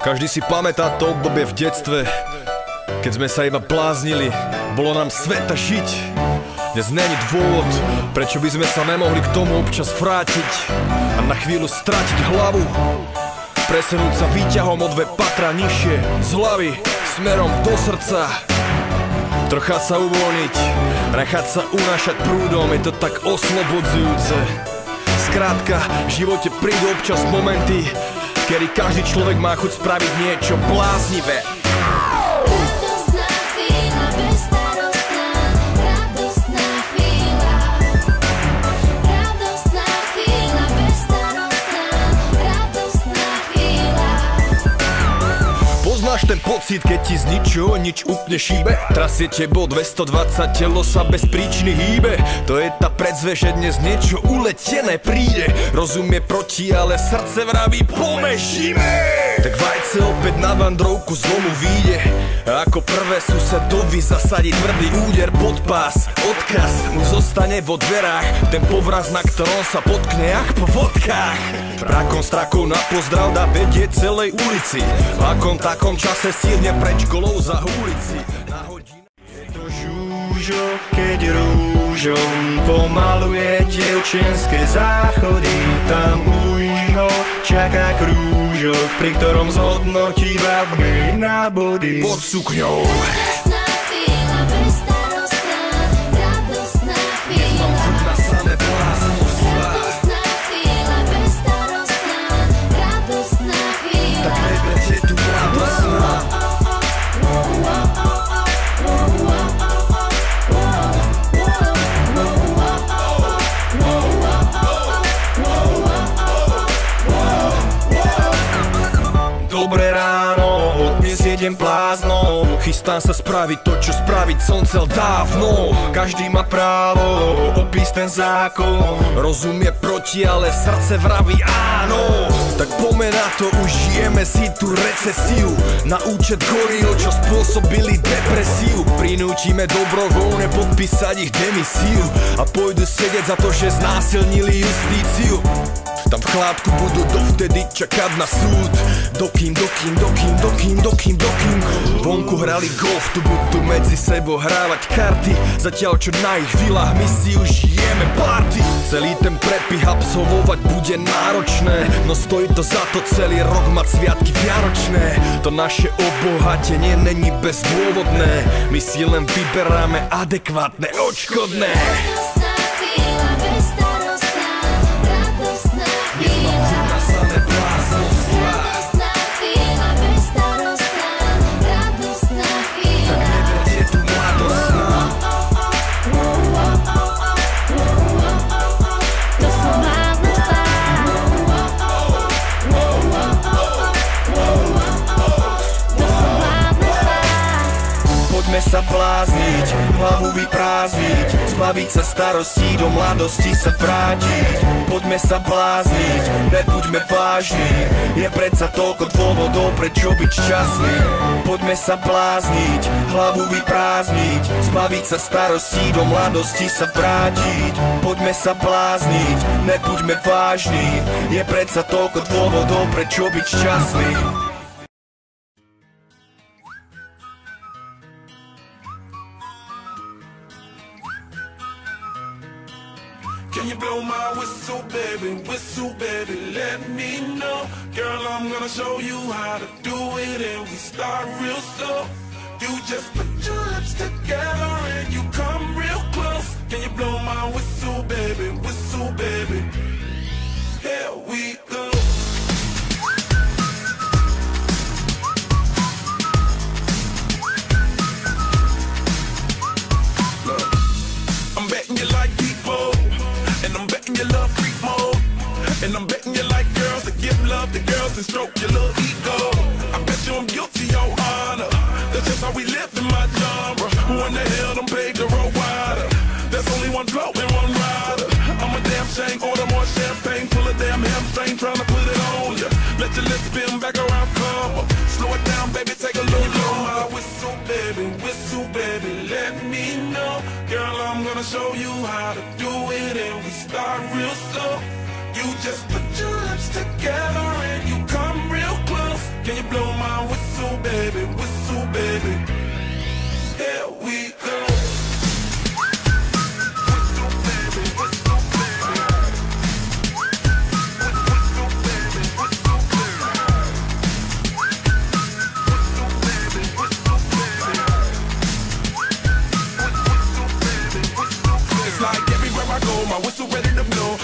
Každý si pamätá to obdobie v detstve, keď sme sa iba bláznili, bolo nám sveta žiť. Dnes není dôvod, prečo by sme sa nemohli k tomu občas vrátiť a na chvíľu stratiť hlavu, presunúť sa výťahom o 2 patra nižšie, z hlavy smerom do srdca, trocha sa uvoľniť, nechať sa unášať prúdom, je to tak oslobodzujúce. Skrátka, v živote prídu občas momenty, kedy každý človek má chuť spraviť niečo bláznivé. Poznáš ten pocit, keď ti z ničoho nič úplne šíbe? Trasie tebo 220, telo sa bez príčiny hýbe. To je tá predzve, že dnes niečo uletené príde. Rozum je proti, ale srdce vraví pomežíme. Tak vajce opäť na vandrovku zlomu vyjde a ako prvé susedovi zasadí tvrdý úder pod pás. Odkaz mu zostane vo dverách, ten povraz, na ktorom sa potkne jak po vodkách. Brakom strakou na pozdrav dá vedieť celej ulici, v akom takom čase stihne preč golou za ulici. Je to žúžo, keď rúžom pomaluje dievčenské záchody. Tam ujo čaká krúžok, pri ktorom zhodnotí vábny na body pod sukňou. Dobré ráno, dnes jedem bláznom, chystám sa spraviť to, čo spraviť som chcel dávno. Každý má právo opísť ten zákon, rozum je proti, ale srdce vraví áno. Tak poďme na to, už žijeme si tú recesiu, na účet goril, čo spôsobili depresiu. Prinúčime dobrovoľne podpísať ich demisiu a pôjdu sedieť za to, že znásilnili justíciu. Tam v chládku budú dovtedy čakať na súd, dokým vonku hrali golf, tu budú medzi sebou hrávať karty, zatiaľ čo na ich vilách my si už žijeme party. Celý ten prepich absolvovať bude náročné, no stojí to za to celý rok mať sviatky vianočné. To naše obohatenie není bezdôvodné, my si len vyberáme adekvátne odškodné. Poďme sa blázniť, hlavu vyprázdniť, zbaviť sa starostí, do mladosti sa vrátiť. Poďme sa blázniť, nebuďme vážni, je predsa toľko dôvodov, prečo byť šťastný. Poďme sa blázniť, hlavu vyprázdniť, zbaviť sa starostí, do mladosti sa vrátiť. Poďme sa blázniť, nebuďme vážni, je predsa toľko dôvodov, prečo byť šťastný. Can you blow my whistle, baby, let me know. Girl, I'm gonna show you how to do it, and we start real slow. You just put your lips together and you come real close. Can you blow my whistle, baby, here we go. Look, I'm betting you like people, and I'm betting you love freak mode, and I'm betting you like girls that give love to girls and stroke your little ego. I bet you I'm guilty, your honor. That's just how we live in my genre. Who in the hell done paved the road wider? There's only one float and one rider. I'm a damn shame, order more champagne, pull a damn hamstring, tryna put it on ya. Let your lips spin back around, come up. Slow it down, baby, take a little longer. Whistle, baby, let me know. Girl, I'm gonna show you how to do it, and we start real slow. You just put your lips together and you come real close. Can you blow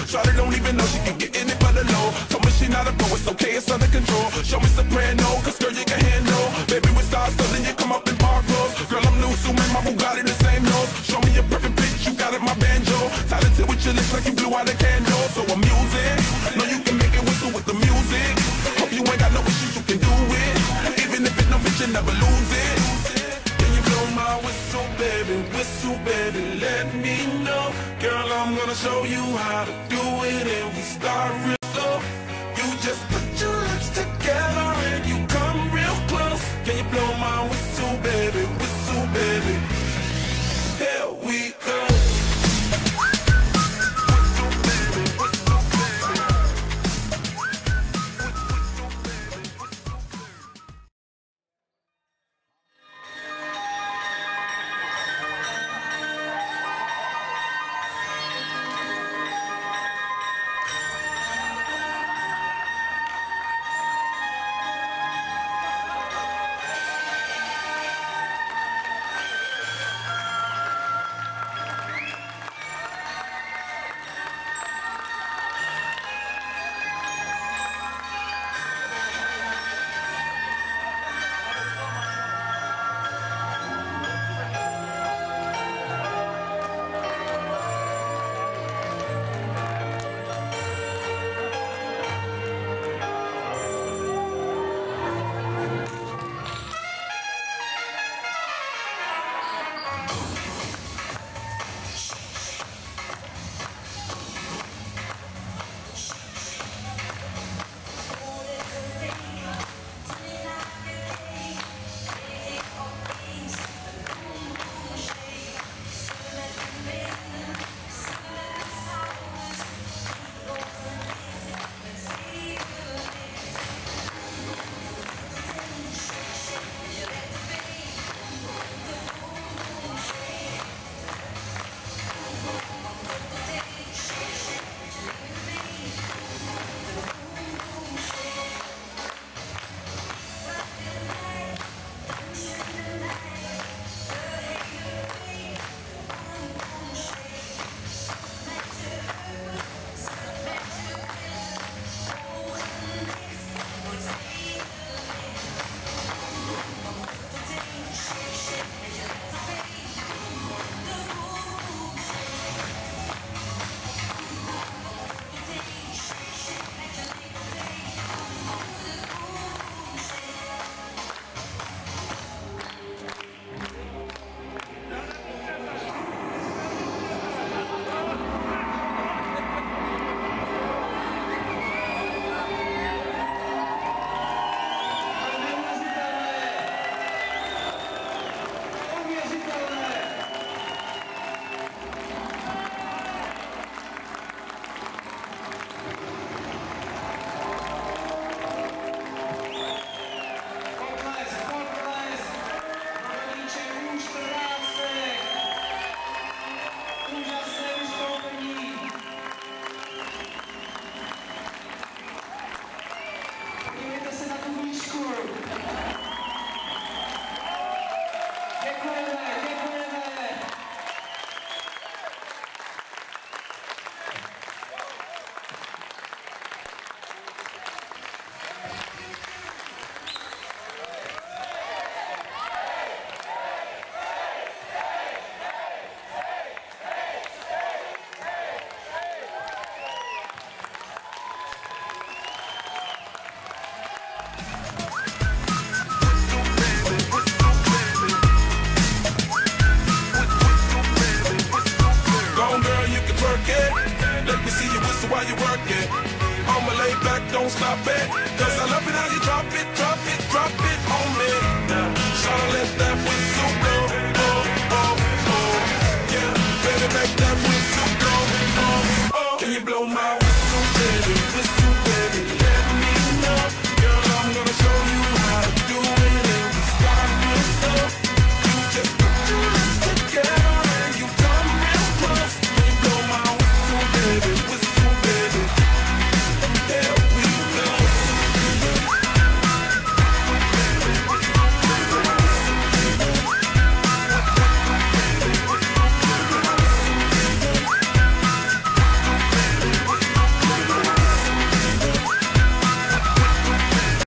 Shawty don't even know she can get in it for the low. Told me she not a pro, it's okay, it's under control. Show me soprano, cause girl you can handle. Baby with stars, so then you come up in park clothes. Girl I'm new, so man, my Bugatti the same nose. Show me a perfect pitch, you got it, my banjo. Talented with your lips like you blew out a candle. So I'm using, know you can make it whistle with the music. Hope you ain't got no issues, you can do it. Even if it no bitch, you never lose it. Can you blow my whistle, baby, let me know. Girl, I'm gonna show you how to do it, and we start real slow. You just put your lips together and you come real close. Can you blow my whistle, baby, here we go. while you work it. I'ma lay back, don't stop it. Cause I love it how you drop it, drop it, drop it on me. Tryna let that whistle blow, oh, oh, oh. Yeah, baby, make that whistle blow, oh, oh. Can you blow